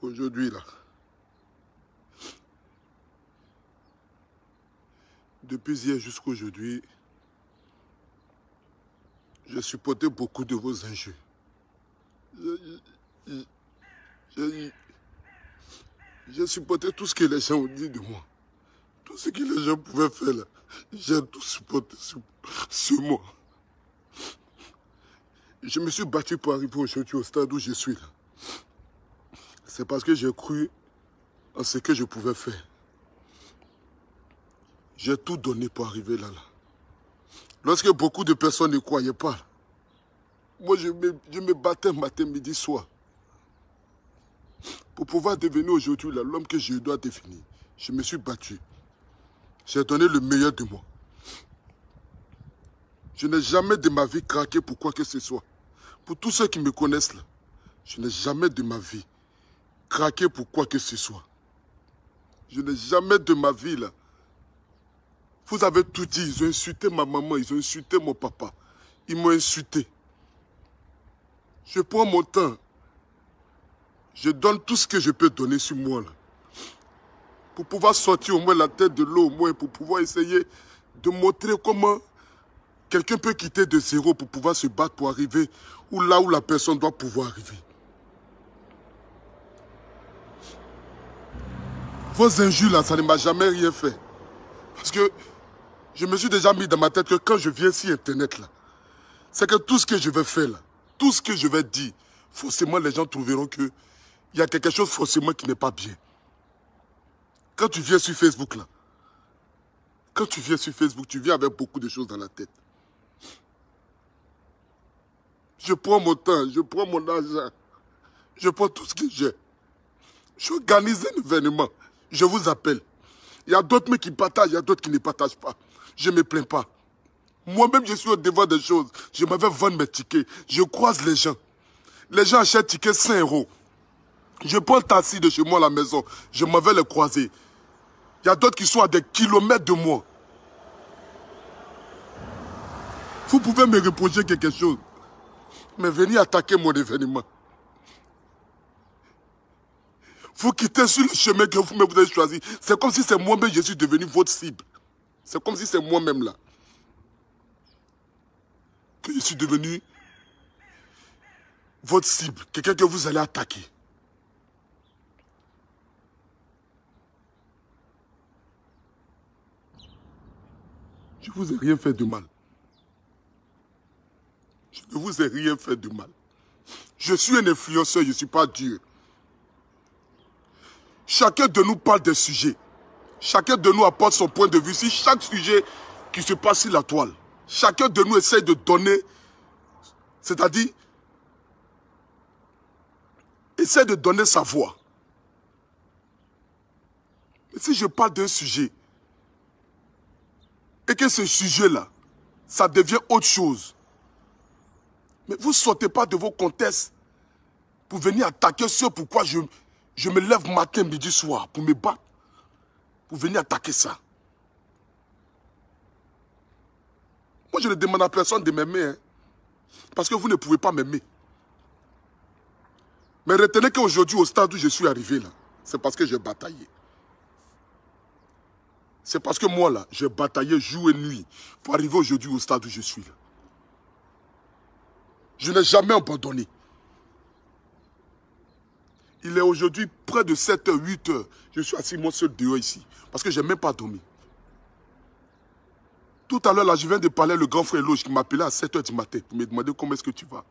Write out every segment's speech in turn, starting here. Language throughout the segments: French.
Aujourd'hui, là, depuis hier jusqu'à aujourd'hui, j'ai supporté beaucoup de vos injures. J'ai supporté tout ce que les gens ont dit de moi. Tout ce que les gens pouvaient faire là. J'ai tout supporté sur moi. Je me suis battu pour arriver aujourd'hui au stade où je suis là. C'est parce que j'ai cru en ce que je pouvais faire. J'ai tout donné pour arriver là. Lorsque beaucoup de personnes ne croyaient pas, moi je me battais matin, midi, soir. Pour pouvoir devenir aujourd'hui l'homme que je dois devenir. Je me suis battu. J'ai donné le meilleur de moi. Je n'ai jamais de ma vie craqué pour quoi que ce soit. Pour tous ceux qui me connaissent là, je n'ai jamais de ma vie craqué pour quoi que ce soit. Je n'ai jamais de ma vie là. Vous avez tout dit, ils ont insulté ma maman, ils ont insulté mon papa. Ils m'ont insulté. Je prends mon temps. Je donne tout ce que je peux donner sur moi là. Pour pouvoir sortir au moins la tête de l'eau, au moins pour pouvoir essayer de montrer comment quelqu'un peut quitter de zéro pour pouvoir se battre pour arriver là où la personne doit pouvoir arriver. Vos injures là, ça ne m'a jamais rien fait. Parce que je me suis déjà mis dans ma tête que quand je viens sur Internet là, c'est que tout ce que je vais faire là, tout ce que je vais dire, forcément les gens trouveront que il y a quelque chose forcément qui n'est pas bien. Quand tu viens sur Facebook là, quand tu viens sur Facebook, tu viens avec beaucoup de choses dans la tête. Je prends mon temps, je prends mon argent, je prends tout ce que j'ai. J'organise un événement, je vous appelle. Il y a d'autres qui partagent, il y a d'autres qui ne partagent pas. Je ne me plains pas. Moi-même, je suis au devant des choses. Je m'avais vendu mes tickets. Je croise les gens. Les gens achètent tickets 5 €. Je prends le taxi de chez moi à la maison. Je m'en vais les croiser. Il y a d'autres qui sont à des kilomètres de moi. Vous pouvez me reprocher quelque chose. Mais venez attaquer mon événement. Vous quittez sur le chemin que vous avez choisi. C'est comme si c'est moi-même je suis devenu votre cible. C'est comme si c'est moi-même là. Que je suis devenu votre cible. Quelqu'un que vous allez attaquer. Je ne vous ai rien fait de mal. Je ne vous ai rien fait de mal. Je suis un influenceur, je ne suis pas Dieu. Chacun de nous parle des sujets. Chacun de nous apporte son point de vue sur chaque sujet qui se passe sur la toile. Chacun de nous essaye de donner, c'est-à-dire, essaie de donner sa voix. Et si je parle d'un sujet, et que ce sujet-là, ça devient autre chose, mais vous ne sortez pas de vos contextes pour venir attaquer ce pourquoi je me lève matin, midi, soir, pour me battre, pour venir attaquer ça. Moi, je ne demande à personne de m'aimer, hein, parce que vous ne pouvez pas m'aimer. Mais retenez qu'aujourd'hui, au stade où je suis arrivé là, c'est parce que j'ai bataillé. C'est parce que moi là, j'ai bataillé jour et nuit pour arriver aujourd'hui au stade où je suis là. Je n'ai jamais abandonné. Il est aujourd'hui près de 7 h, 8 h. Je suis assis moi seul dehors ici. Parce que je n'ai même pas dormi. Tout à l'heure, là, je viens de parler le grand frère Loge qui m'appelait à 7 h du matin pour me demander comment est-ce que tu vas.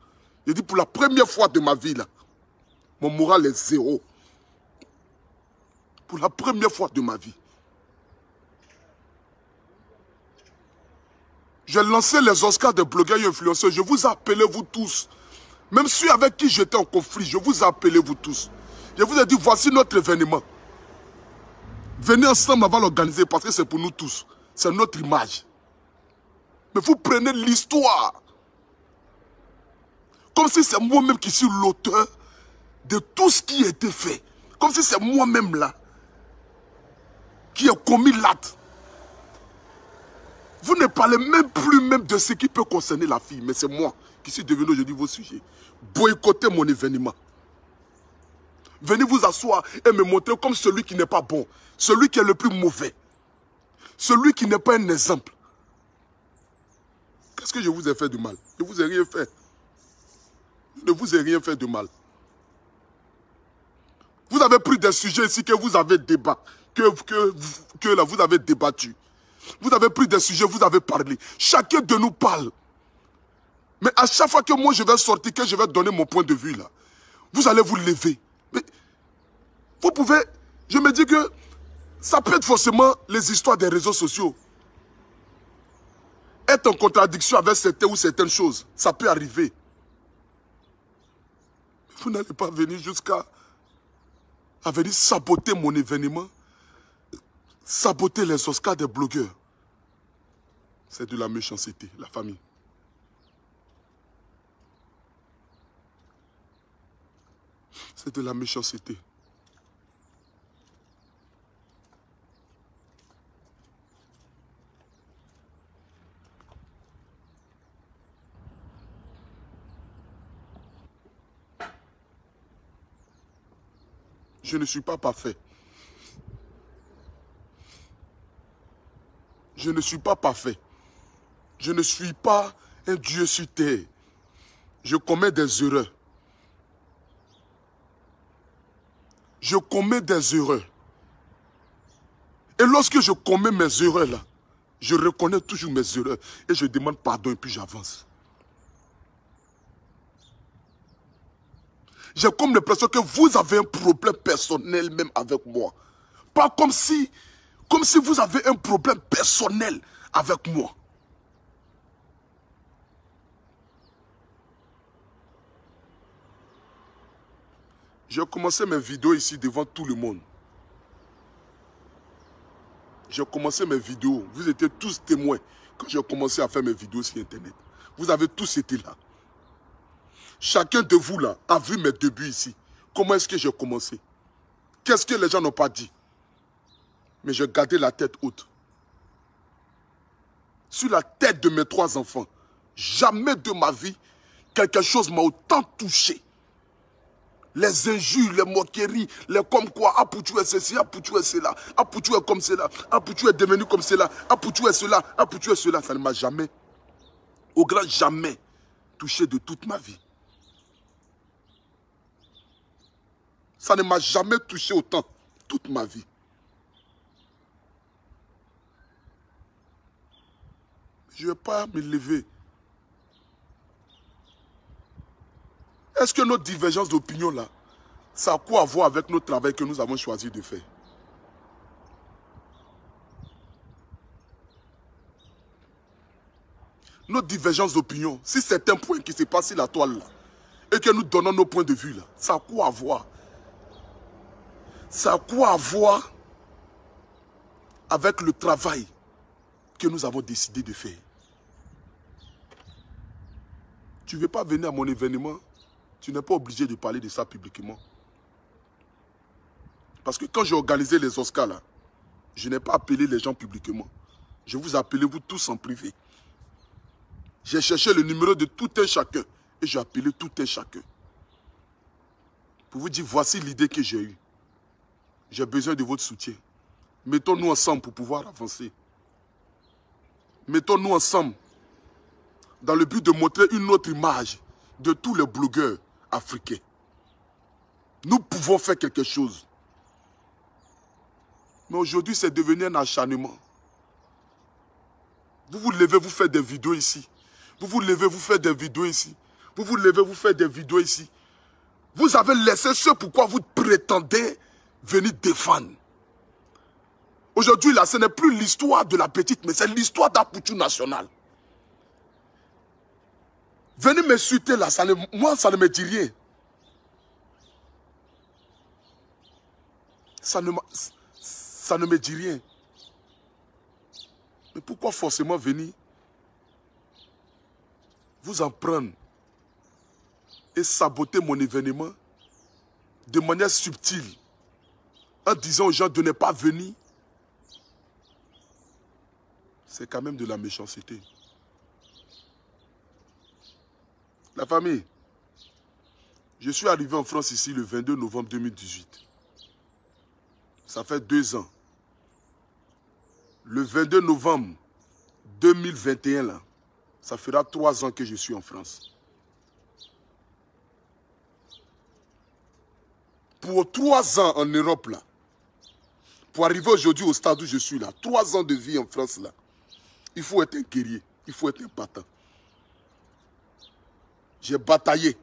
Il dit pour la première fois de ma vie, là, mon moral est zéro. Pour la première fois de ma vie. J'ai lancé les Oscars des blogueurs et influenceurs. Je vous ai appelé vous tous. Même ceux avec qui j'étais en conflit, je vous ai appelé vous tous. Je vous ai dit, voici notre événement. Venez ensemble, on va l'organiser parce que c'est pour nous tous. C'est notre image. Mais vous prenez l'histoire comme si c'est moi-même qui suis l'auteur de tout ce qui a été fait. Comme si c'est moi-même là qui a commis l'acte. Vous ne parlez même plus de ce qui peut concerner la fille, mais c'est moi qui suis devenu aujourd'hui vos sujets. Boycottez mon événement. venir vous asseoir et me montrer comme celui qui n'est pas bon, celui qui est le plus mauvais, celui qui n'est pas un exemple. Qu'est-ce que je vous ai fait de mal? Je ne vous ai rien fait. Je ne vous ai rien fait de mal. Vous avez pris des sujets ici que vous avez débattu, là, vous avez débattu. Vous avez pris des sujets, vous avez parlé. Chacun de nous parle. Mais à chaque fois que moi je vais sortir, que je vais donner mon point de vue là, vous allez vous lever. Mais vous pouvez, je me dis que ça peut être forcément les histoires des réseaux sociaux. Être en contradiction avec certaines ou certaines choses, ça peut arriver. Vous n'allez pas venir jusqu'à venir saboter mon événement, saboter les Oscars des blogueurs. C'est de la méchanceté, la famille. C'est de la méchanceté. Je ne suis pas parfait. Je ne suis pas parfait. Je ne suis pas un Dieu sur terre. Je commets des erreurs. Je commets des erreurs. Et lorsque je commets mes erreurs là, je reconnais toujours mes erreurs et je demande pardon et puis j'avance. J'ai comme l'impression que vous avez un problème personnel même avec moi. Pas comme si vous avez un problème personnel avec moi. J'ai commencé mes vidéos ici devant tout le monde. J'ai commencé mes vidéos. Vous étiez tous témoins quand j'ai commencé à faire mes vidéos sur Internet. Vous avez tous été là. Chacun de vous là a vu mes débuts ici. Comment est-ce que j'ai commencé? Qu'est-ce que les gens n'ont pas dit? Mais j'ai gardé la tête haute. Sur la tête de mes 3 enfants, jamais de ma vie, quelque chose m'a autant touché. Les injures, les moqueries, les comme quoi, Apoutou est ceci, Apoutou est cela, Apoutou est comme cela, Apoutou est devenu comme cela, Apoutou est cela, Apoutou est cela. Ça ne m'a jamais, au grand jamais, touché de toute ma vie. Ça ne m'a jamais touché autant, toute ma vie. Je ne vais pas me lever. Est-ce que notre divergence d'opinion là, ça a quoi à voir avec notre travail que nous avons choisi de faire? Notre divergence d'opinion, si c'est un point qui se passe sur la toile là, et que nous donnons nos points de vue là, ça a quoi à voir? Ça a quoi à voir avec le travail que nous avons décidé de faire? Tu ne veux pas venir à mon événement, tu n'es pas obligé de parler de ça publiquement. Parce que quand j'ai organisé les Oscars là, je n'ai pas appelé les gens publiquement. Je vous ai appelé vous tous en privé. J'ai cherché le numéro de tout un chacun et j'ai appelé tout un chacun. Pour vous dire, voici l'idée que j'ai eue. J'ai besoin de votre soutien. Mettons-nous ensemble pour pouvoir avancer. Mettons-nous ensemble dans le but de montrer une autre image de tous les blogueurs africains. Nous pouvons faire quelque chose. Mais aujourd'hui, c'est devenu un acharnement. Vous vous levez, vous faites des vidéos ici. Vous vous levez, vous faites des vidéos ici. Vous vous levez, vous faites des vidéos ici. Vous avez laissé ce pourquoi vous prétendez venir défendre. Aujourd'hui, là, ce n'est plus l'histoire de la petite, mais c'est l'histoire d'Apoutou national. Venez m'insulter là, moi, ça ne me dit rien. Ça ne me dit rien. Mais pourquoi forcément venir vous en prendre et saboter mon événement de manière subtile en disant aux gens de ne pas venir? C'est quand même de la méchanceté. La famille, Je suis arrivé en France ici le 22 novembre 2018. Ça fait 2 ans. Le 22 novembre 2021, là, ça fera 3 ans que je suis en France. Pour 3 ans en Europe, là, pour arriver aujourd'hui au stade où je suis là, 3 ans de vie en France, là, il faut être un guerrier, il faut être un battant. J'ai bataillé.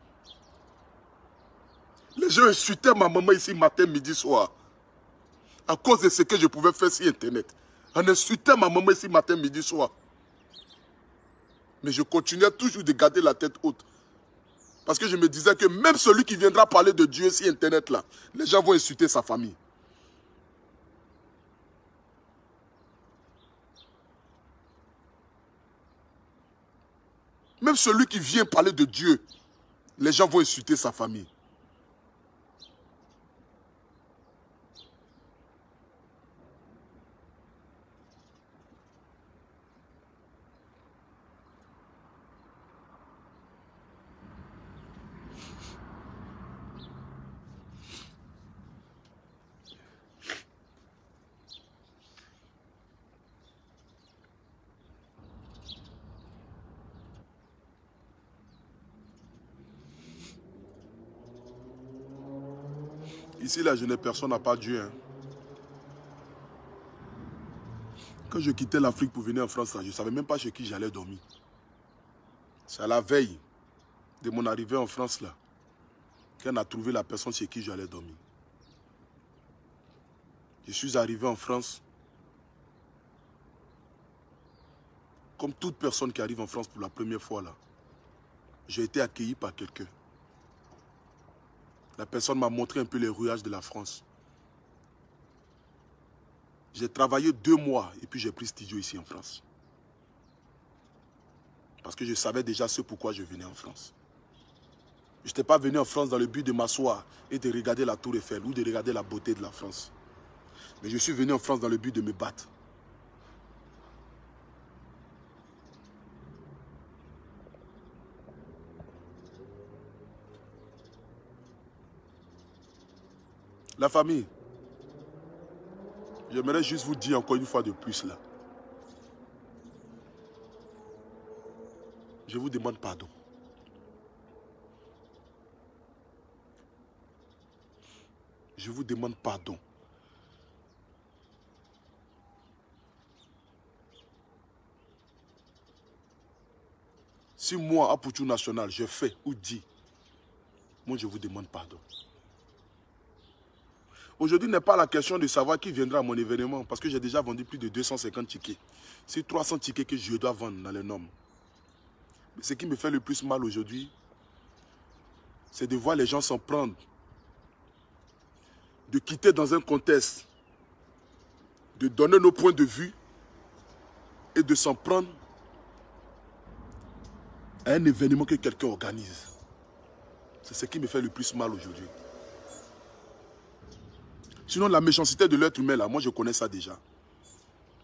Les gens insultaient ma maman ici matin, midi, soir. À cause de ce que je pouvais faire sur Internet. On insultait ma maman ici matin, midi, soir. Mais je continuais toujours de garder la tête haute. Parce que je me disais que même celui qui viendra parler de Dieu sur Internet, là, les gens vont insulter sa famille. Même celui qui vient parler de Dieu, les gens vont insulter sa famille. Ici, là, je n'ai personne à part Dieu. Hein. Quand je quittais l'Afrique pour venir en France, là, je ne savais même pas chez qui j'allais dormir. C'est à la veille de mon arrivée en France, là, qu'on a trouvé la personne chez qui j'allais dormir. Je suis arrivé en France. Comme toute personne qui arrive en France pour la première fois, là, j'ai été accueilli par quelqu'un. La personne m'a montré un peu les rouages de la France. J'ai travaillé 2 mois et puis j'ai pris studio ici en France. Parce que je savais déjà ce pourquoi je venais en France. Je n'étais pas venu en France dans le but de m'asseoir et de regarder la Tour Eiffel ou de regarder la beauté de la France. Mais je suis venu en France dans le but de me battre. La famille, j'aimerais juste vous dire encore une fois de plus là. Je vous demande pardon. Je vous demande pardon. Si moi, à Poutou National, je fais ou dis, moi je vous demande pardon. Aujourd'hui n'est pas la question de savoir qui viendra à mon événement parce que j'ai déjà vendu plus de 250 tickets. C'est 300 tickets que je dois vendre dans les normes. Mais ce qui me fait le plus mal aujourd'hui, c'est de voir les gens s'en prendre, de quitter dans un contexte, de donner nos points de vue et de s'en prendre à un événement que quelqu'un organise. C'est ce qui me fait le plus mal aujourd'hui. Sinon, la méchanceté de l'être humain, là, moi, je connais ça déjà.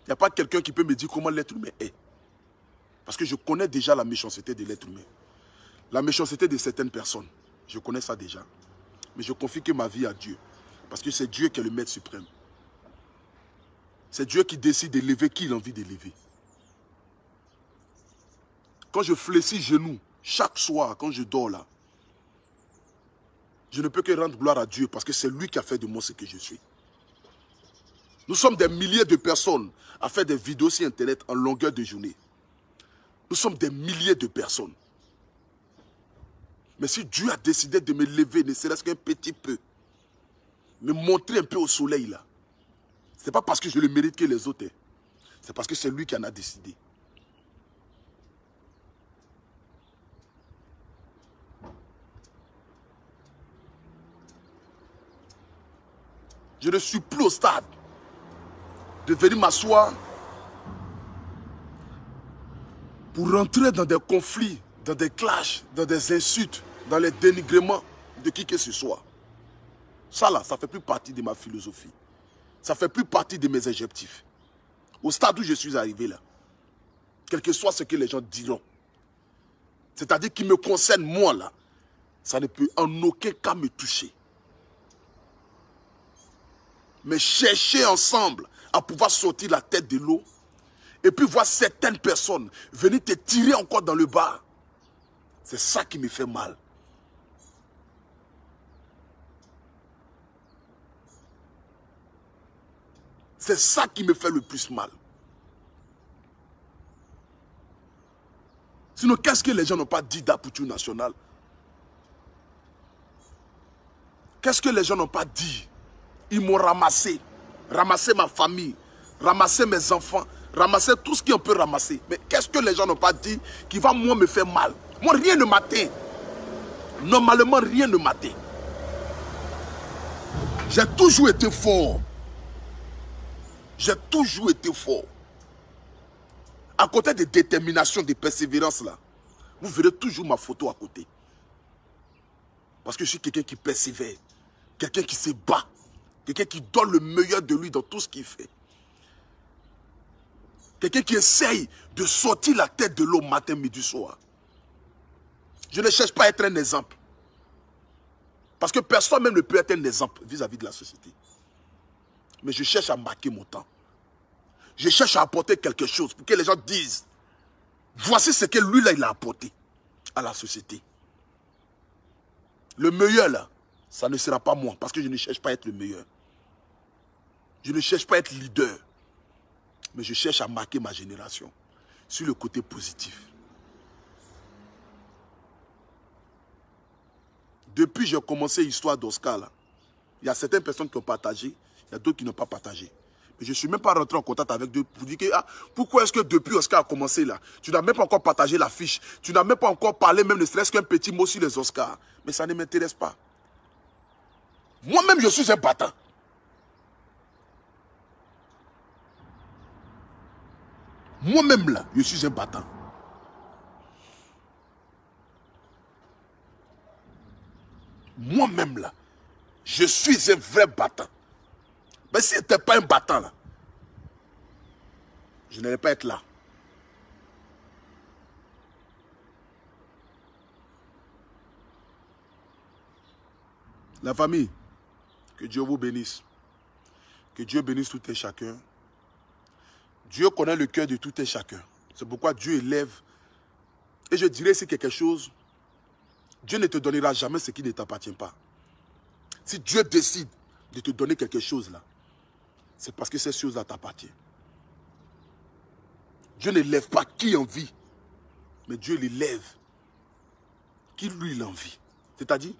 Il n'y a pas quelqu'un qui peut me dire comment l'être humain est. Parce que je connais déjà la méchanceté de l'être humain. La méchanceté de certaines personnes. Je connais ça déjà. Mais je confie que ma vie à Dieu. Parce que c'est Dieu qui est le maître suprême. C'est Dieu qui décide d'élever qui il a envie d'élever. Quand je fléchis genoux, chaque soir, quand je dors là, je ne peux que rendre gloire à Dieu parce que c'est lui qui a fait de moi ce que je suis. Nous sommes des milliers de personnes à faire des vidéos sur Internet en longueur de journée. Nous sommes des milliers de personnes. Mais si Dieu a décidé de me lever, ne serait-ce qu'un petit peu, me montrer un peu au soleil là, ce n'est pas parce que je le mérite que les autres. C'est parce que c'est lui qui en a décidé. Je ne suis plus au stade de venir m'asseoir pour rentrer dans des conflits, dans des clashs, dans des insultes, dans les dénigrements de qui que ce soit. Ça là, ça ne fait plus partie de ma philosophie. Ça ne fait plus partie de mes objectifs. Au stade où je suis arrivé là, quel que soit ce que les gens diront, c'est-à-dire qui me concerne moi là, Ça ne peut en aucun cas me toucher. Mais chercher ensemble à pouvoir sortir la tête de l'eau et puis voir certaines personnes venir te tirer encore dans le bas, c'est ça qui me fait mal. C'est ça qui me fait le plus mal. Sinon, qu'est-ce que les gens n'ont pas dit d'Apoutou National? Qu'est-ce que les gens n'ont pas dit? Ils m'ont ramassé ma famille, ramassé mes enfants, ramassé tout ce qu'on peut ramasser. Mais qu'est-ce que les gens n'ont pas dit qui va moi me faire mal? Moi, rien ne m'atteint. Normalement, rien ne m'atteint. J'ai toujours été fort. J'ai toujours été fort. À côté de détermination, de persévérance, là, vous verrez toujours ma photo à côté. Parce que je suis quelqu'un qui persévère, quelqu'un qui se bat, quelqu'un qui donne le meilleur de lui dans tout ce qu'il fait. Quelqu'un qui essaye de sortir la tête de l'eau matin, midi, soir. Je ne cherche pas à être un exemple. Parce que personne même ne peut être un exemple vis-à-vis de la société. Mais je cherche à marquer mon temps. Je cherche à apporter quelque chose pour que les gens disent, voici ce que lui là il a apporté à la société. Le meilleur là, ça ne sera pas moi parce que je ne cherche pas à être le meilleur. Je ne cherche pas à être leader. Mais je cherche à marquer ma génération sur le côté positif. Depuis que j'ai commencé l'histoire d'Oscar, il y a certaines personnes qui ont partagé, il y a d'autres qui n'ont pas partagé. Mais je ne suis même pas rentré en contact avec eux pour dire que pourquoi est-ce que depuis Oscar a commencé là, tu n'as même pas encore partagé la fiche, tu n'as même pas encore parlé même ne serait-ce qu'un petit mot sur les Oscars. Mais ça ne m'intéresse pas. Moi-même, je suis un battant. Moi-même là, je suis un battant. Moi-même là, je suis un vrai battant. Mais si je n'étais pas un battant là, je n'allais pas être là. La famille, que Dieu vous bénisse. Que Dieu bénisse tout et chacun. Dieu connaît le cœur de tout et chacun. C'est pourquoi Dieu élève. Et je dirais ici quelque chose. Dieu ne te donnera jamais ce qui ne t'appartient pas. Si Dieu décide de te donner quelque chose là, c'est parce que cette chose-là t'appartient. Dieu ne lève pas qui en vit, mais Dieu l'élève qui lui l'envie. C'est-à-dire,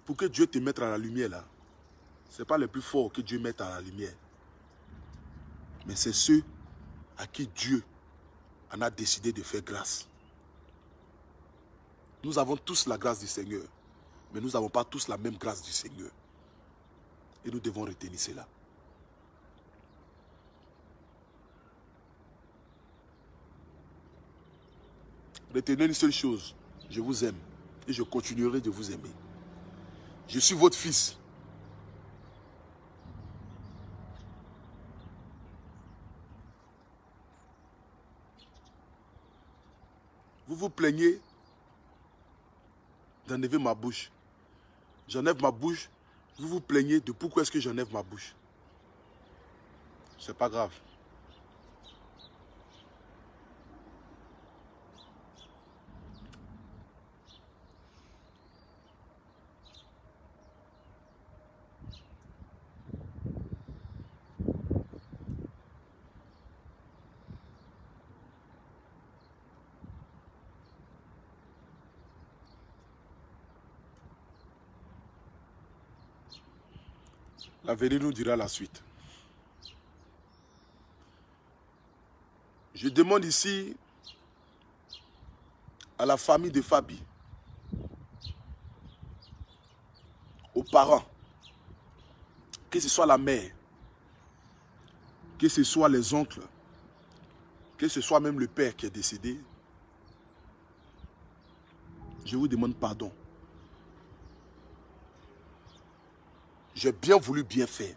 pour que Dieu te mette à la lumière là, ce n'est pas les plus forts que Dieu mette à la lumière. Mais c'est ceux à qui Dieu en a décidé de faire grâce. Nous avons tous la grâce du Seigneur, mais nous n'avons pas tous la même grâce du Seigneur. Et nous devons retenir cela. Retenez une seule chose, je vous aime et je continuerai de vous aimer. Je suis votre fils. Vous vous plaignez d'enlever ma bouche. J'enlève ma bouche, vous vous plaignez de pourquoi est-ce que j'enlève ma bouche. C'est pas grave. L'avenir nous dira la suite. Je demande ici à la famille de Fabi, aux parents, que ce soit la mère, que ce soit les oncles, que ce soit même le père qui est décédé, je vous demande pardon. J'ai bien voulu bien faire.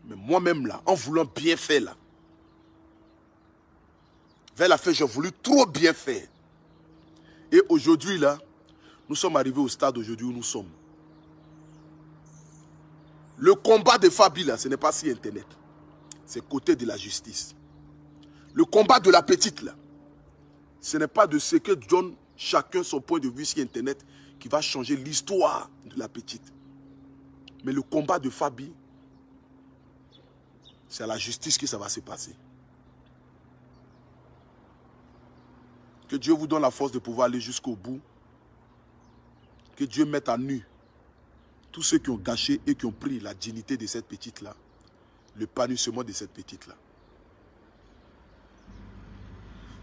Mais moi-même là, en voulant bien faire là, Vers la fin, j'ai voulu trop bien faire. Et aujourd'hui, là, nous sommes arrivés au stade aujourd'hui où nous sommes. Le combat de Fabi, là, ce n'est pas sur Internet. C'est côté de la justice. Le combat de la petite, là, ce n'est pas de ce que donne chacun son point de vue sur Internet qui va changer l'histoire de la petite. Mais le combat de Fabi, c'est à la justice que ça va se passer. Que Dieu vous donne la force de pouvoir aller jusqu'au bout. Que Dieu mette à nu tous ceux qui ont gâché et qui ont pris la dignité de cette petite-là. Le panissement de cette petite-là.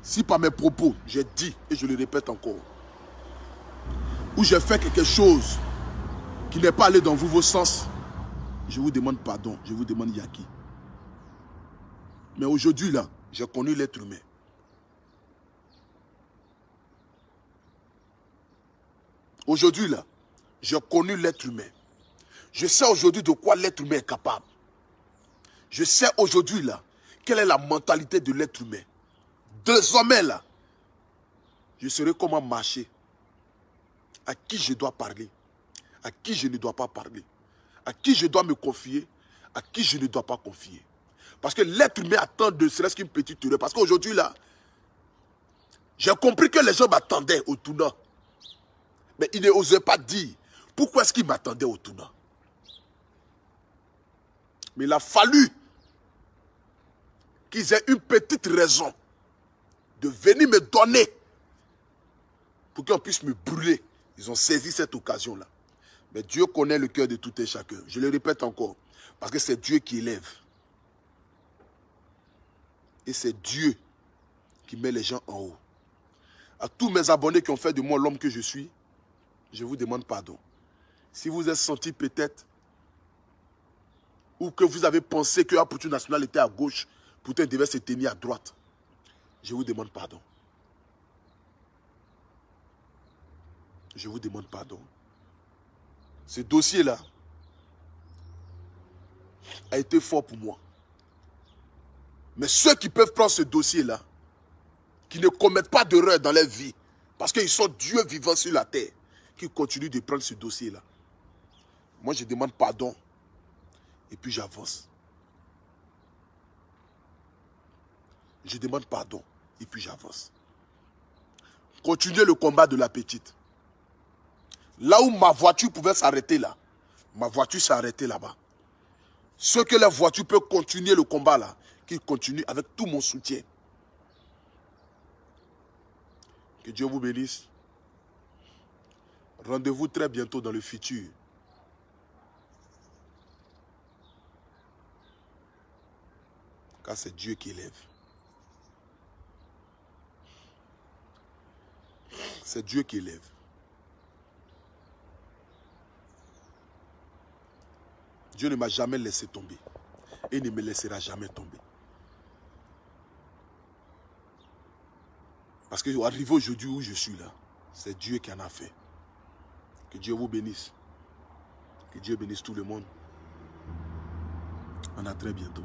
Si par mes propos, j'ai dit, et je le répète encore, ou j'ai fait quelque chose qui n'est pas allé dans vos sens, je vous demande pardon, je vous demande Yaki. Mais aujourd'hui, là, j'ai connu l'être humain. Aujourd'hui, là, j'ai connu l'être humain. Je sais aujourd'hui de quoi l'être humain est capable. Je sais aujourd'hui, là, quelle est la mentalité de l'être humain. Désormais, là, je saurai comment marcher. À qui je dois parler. À qui je ne dois pas parler. À qui je dois me confier. À qui je ne dois pas confier. Parce que l'être humain attend de serait-ce qu'une petite erreur. Parce qu'aujourd'hui, là, j'ai compris que les gens m'attendaient au tournant. Mais ils n'osaient pas dire pourquoi est-ce qu'ils m'attendaient au tournant. Mais il a fallu qu'ils aient une petite raison de venir me donner pour qu'on puisse me brûler. Ils ont saisi cette occasion-là. Mais Dieu connaît le cœur de tout et chacun. Je le répète encore. Parce que c'est Dieu qui élève. Et c'est Dieu qui met les gens en haut. À tous mes abonnés qui ont fait de moi l'homme que je suis, je vous demande pardon. Si vous êtes senti peut-être, ou que vous avez pensé que Aputu National était à gauche, Poutin devait se tenir à droite, je vous demande pardon. Je vous demande pardon. Ce dossier-là a été fort pour moi. Mais ceux qui peuvent prendre ce dossier-là, qui ne commettent pas d'erreur dans leur vie, parce qu'ils sont Dieu vivant sur la terre, qui continuent de prendre ce dossier-là. Moi, je demande pardon et puis j'avance. Je demande pardon et puis j'avance. Continuez le combat de la petite. Là où ma voiture pouvait s'arrêter là, ma voiture s'est arrêtée là-bas. Ceux que la voiture peut continuer le combat là, qu'ils continuent avec tout mon soutien. Que Dieu vous bénisse. Rendez-vous très bientôt dans le futur. Car c'est Dieu qui élève. C'est Dieu qui élève. Dieu ne m'a jamais laissé tomber. Et ne me laissera jamais tomber. Parce que arrivé aujourd'hui où je suis là, c'est Dieu qui en a fait. Que Dieu vous bénisse. Que Dieu bénisse tout le monde. On a très bientôt.